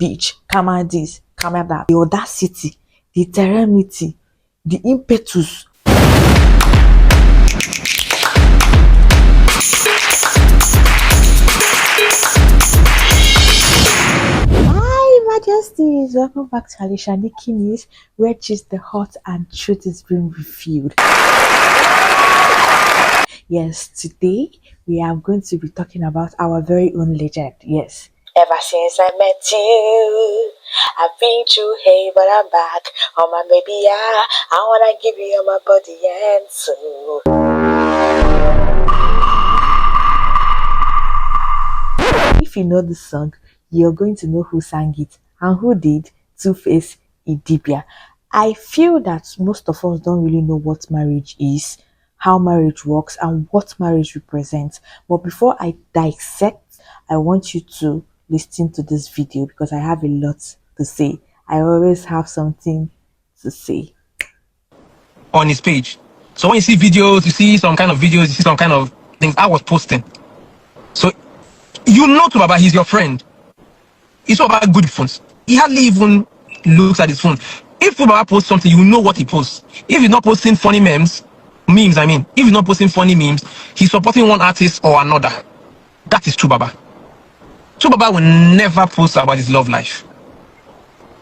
bitch, karma this, karma that. The audacity, the temerity, the impetus. Majesties, welcome back to Alicia Nikki News, where just the hot and truth is being revealed. Yes, today we are going to be talking about our very own legend. Yes. Ever since I met you, I've been through hey, but I'm back. Oh my baby, yeah, I wanna give you all my body and soul. If you know the song, you're going to know who sang it and who did. Tuface Idibia. I feel that most of us don't really know what marriage is, how marriage works, and what marriage represents. But before I dissect, I want you to listen to this video because I have a lot to say. I always have something to say. On his page. So when you see videos, you see some kind of videos, you see some kind of things I was posting. So you know to Baba, he's your friend. He's all about good phones. He hardly even looks at his phone. If Baba posts something, you know what he posts. If he's not posting funny memes, I mean, if he's not posting funny memes, he's supporting one artist or another. That is true Baba. True Baba will never post about his love life.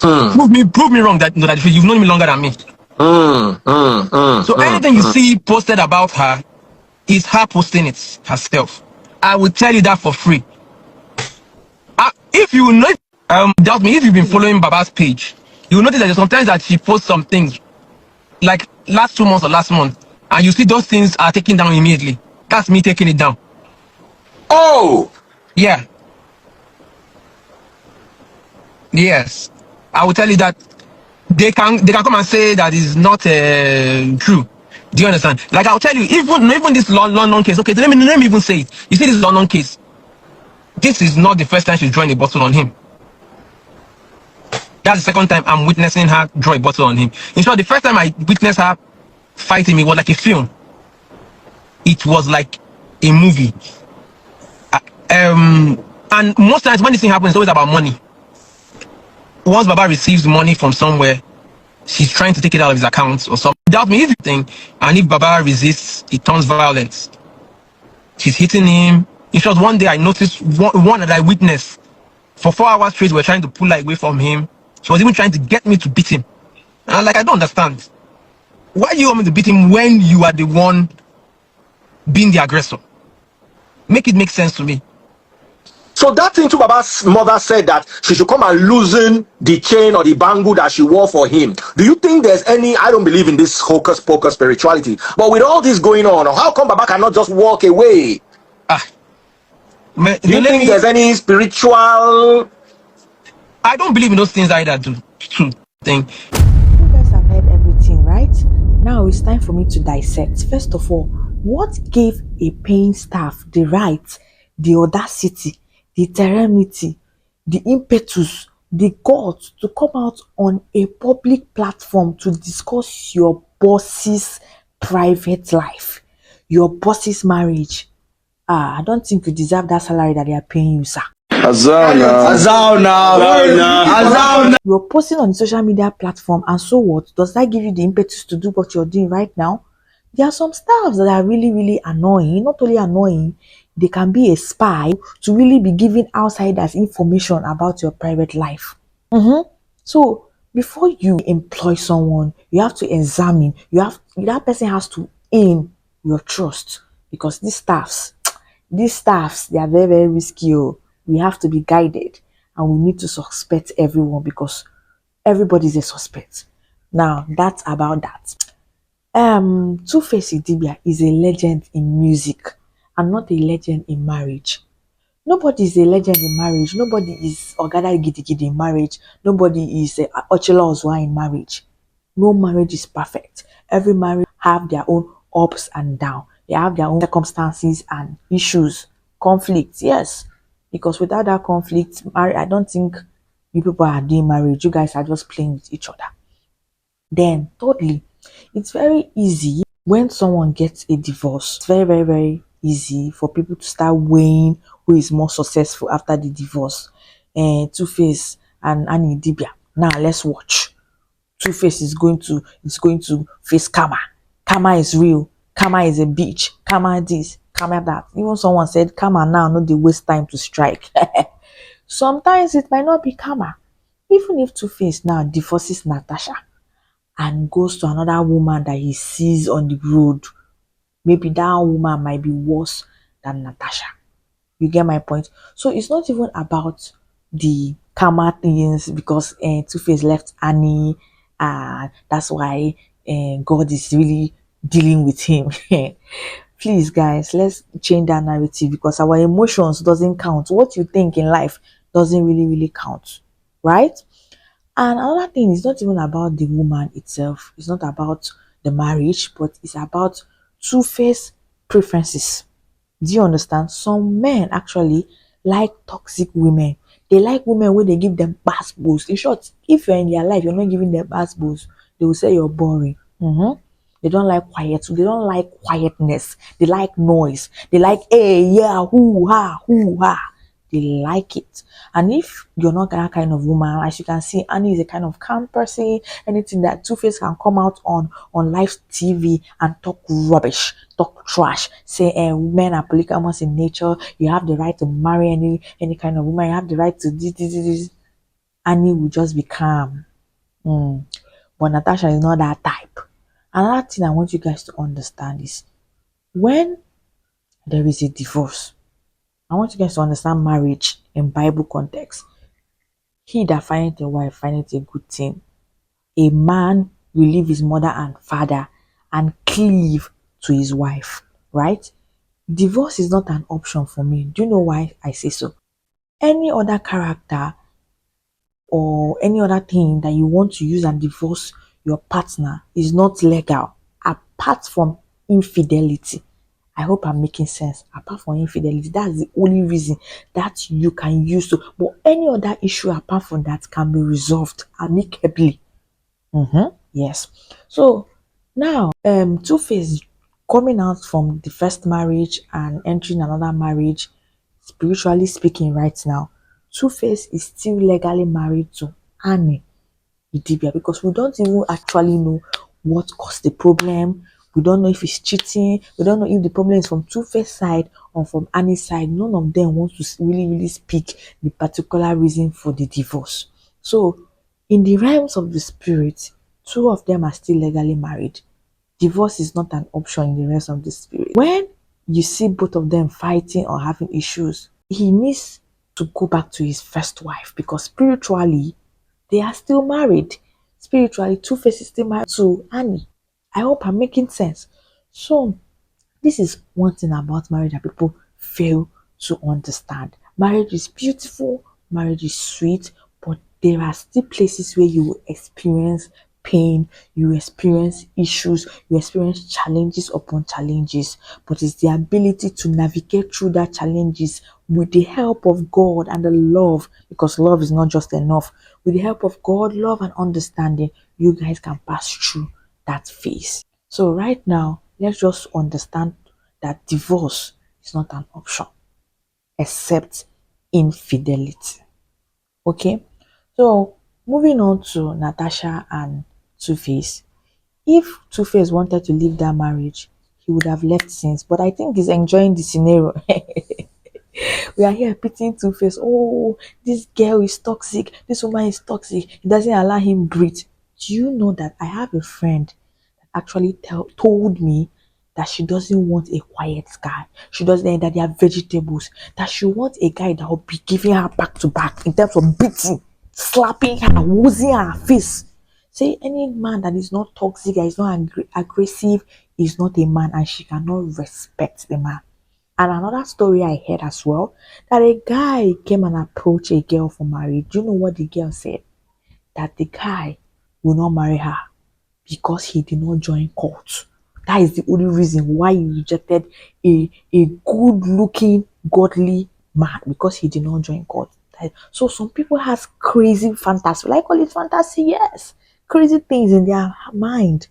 Prove me wrong that you've known me longer than me. So anything you see posted about her is her posting it herself. I will tell you that for free. If you know, doubt me, if you've been following Baba's page, you'll notice that sometimes that she posts some things like last 2 months or last month, and you see those things are taken down immediately. That's me taking it down. Oh, yeah. Yes, I will tell you that they can come and say that is not true. Do you understand? Like I'll tell you, even this London case. Okay, let me even say it. You see this London case. This is not the first time she's drawing a bottle on him. That's the second time I'm witnessing her draw a bottle on him. In short, the first time I witnessed her fighting me was like a film. It was like a movie. And most times when this thing happens, it's always about money. Once Baba receives money from somewhere, she's trying to take it out of his accounts or something. Doubt me, everything. And if Baba resists, it turns violent. She's hitting him. In short, one day I noticed one that I witnessed. For 4 hours straight, we're trying to pull her away from him. She was even trying to get me to beat him. And I'm like, I don't understand. Why do you want me to beat him when you are the one being the aggressor? Make it make sense to me. So that thing to Baba's mother said that she should come and loosen the chain or the bangle that she wore for him. Do you think there's any, I don't believe in this hocus pocus spirituality, but with all this going on, how come Baba cannot just walk away? Do you think there's any spiritual? I don't believe in those things either, true thing. You guys have heard everything, right? Now it's time for me to dissect. First of all, what gave a paying staff the right, the audacity, the temerity, the impetus, the guts to come out on a public platform to discuss your boss's private life, your boss's marriage? I don't think you deserve that salary that they are paying you, sir. You're posting on the social media platform, and so what? Does that give you the impetus to do what you're doing right now? There are some staffs that are really, really annoying. Not only annoying, they can be a spy to really be giving outsiders information about your private life. So before you employ someone, you have to examine. That person has to earn your trust, because these staffs, they are very, very risky. We have to be guided, and we need to suspect everyone because everybody is a suspect. Now, that's about that. Tuface Idibia is a legend in music and not a legend in marriage. Nobody is a legend in marriage. Nobody is Ogada Gidigidi in marriage. Nobody is Ochila Ozwa in marriage. No marriage is perfect. Every marriage have their own ups and downs. They have their own circumstances and issues, conflicts, yes. Because without that conflict, I don't think you people are doing marriage. You guys are just playing with each other. Then, thirdly, it's very easy when someone gets a divorce. It's very, very, very easy for people to start weighing who is more successful after the divorce. Tuface and Annie Dibia. Now let's watch. Tuface is going to face karma. Karma is real. Karma is a bitch. Karma this. Karma that. Even someone said karma now, not the waste time to strike. Sometimes it might not be karma. Even if Tuface now divorces Natasha and goes to another woman that he sees on the road, maybe that woman might be worse than Natasha. You get my point? So it's not even about the karma things because Two-Face left Annie, that's why God is really dealing with him. Please, guys, let's change that narrative because our emotions doesn't count. What you think in life doesn't really count, right? And another thing is not even about the woman itself. It's not about the marriage, but it's about Two-Face preferences. Do you understand? Some men actually like toxic women. They like women when they give them bass boost. In short, if you're in their life, you're not giving them bass boost, they will say you're boring. They don't like quiet. They don't like quietness. They like noise. They like, hey, yeah, hoo ha, hoo ha. They like it. And if you're not that kind of woman, as you can see, Annie is a kind of calm person. Anything that Two-Face can come out on live TV and talk rubbish, talk trash, say women are polygamous in nature. You have the right to marry any kind of woman. You have the right to this. Annie will just be calm. But Natasha is not that type. Another thing I want you guys to understand is when there is a divorce, I want you guys to understand marriage in Bible context. He that findeth a wife findeth a good thing. A man will leave his mother and father and cleave to his wife, right? Divorce is not an option for me. Do you know why I say so? Any other character or any other thing that you want to use and divorce your partner is not legal apart from infidelity. I hope I'm making sense. Apart from infidelity, that's the only reason that you can use to. But any other issue apart from that can be resolved amicably. Yes. So now, Two-Face coming out from the first marriage and entering another marriage, spiritually speaking, right now, Two-Face is still legally married to Annie Idibia because we don't even actually know what caused the problem. We don't know if it's cheating. We don't know if the problem is from Two-Face side or from Annie's side. None of them want to really speak the particular reason for the divorce. So, in the realms of the spirit, two of them are still legally married. Divorce is not an option in the realms of the spirit. When you see both of them fighting or having issues, he needs to go back to his first wife because spiritually they are still married. Spiritually, Two-Face is still married to Annie. I hope I'm making sense. So, this is one thing about marriage that people fail to understand. Marriage is beautiful, marriage is sweet, but there are still places where you will experience pain, you experience issues, you experience challenges upon challenges. But it's the ability to navigate through that challenges with the help of God and the love, because love is not just enough. With the help of God, love, and understanding, you guys can pass through that phase. So right now, let's just understand that divorce is not an option except infidelity. Okay? So moving on to Natasha and Two-Face. If Two-Face wanted to leave that marriage, he would have left since. But I think he's enjoying the scenario. We are here pitying Two-Face. Oh, this girl is toxic. This woman is toxic. It doesn't allow him breathe. Do you know that I have a friend actually told me that she doesn't want a quiet guy. She doesn't that they are vegetables. That she wants a guy that will be giving her back to back in terms of beating, slapping her, woozing her face. Say any man that is not toxic, that is not aggressive, is not a man, and she cannot respect the man. And another story I heard as well that a guy came and approached a girl for marriage. Do you know what the girl said? That the guy will not marry her because he did not join cult. That is the only reason why he rejected a good looking, godly man because he did not join cult. So some people has crazy fantasy. Will I call it fantasy? Yes. Crazy things in their mind.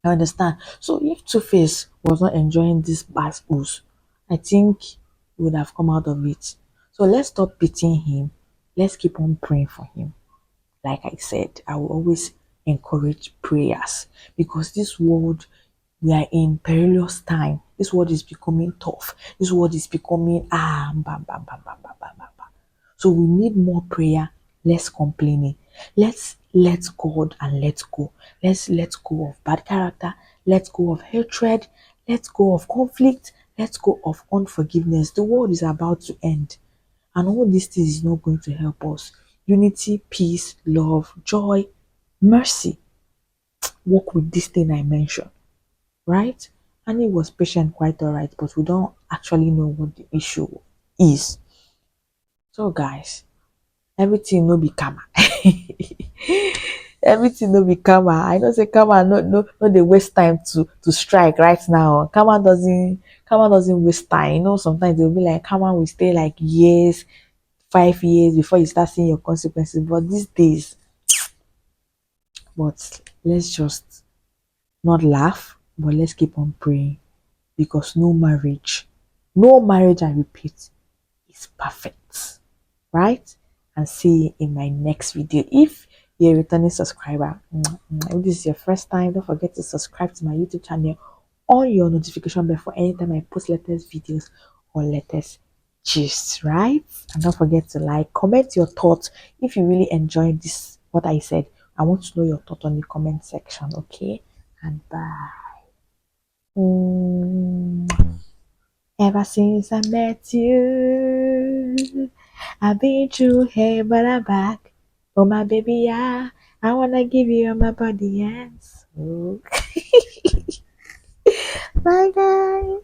I understand. So if Two-Face was not enjoying this bad boost, I think he would have come out of it. So let's stop pitying him. let's keep on praying for him. Like I said, I will always encourage prayers because this world, we are in perilous time. This world is becoming tough. This world is becoming bam bam bam bam bam bam bam bam. So we need more prayer, less complaining. Let's let God and let go. Let's let go of bad character. Let go of hatred. Let go of conflict. Let go of unforgiveness. The world is about to end. And all these things is not going to help us. Unity, peace, love, joy, mercy. Work with this thing I mentioned, right? And it was patient quite alright, but we don't actually know what the issue is. So guys, everything no be karma. Everything no be karma. I know say karma no dey waste time to strike right now. Karma doesn't waste time. You know, sometimes they'll be like karma will stay like years, 5 years before you start seeing your consequences. But these days, but let's just not laugh, but let's keep on praying because no marriage, I repeat, is perfect, right? And see you in my next video. If you're a returning subscriber, if this is your first time, don't forget to subscribe to my YouTube channel on your notification bell for anytime I post latest videos or latest gist, right? And don't forget to like, comment your thoughts if you really enjoyed this, what I said. I want to know your thought on the comment section, okay? And bye. Ever since I met you, I've been through hell, but I'm back. Oh my baby, yeah, I wanna give you all my body and soul. Bye guys.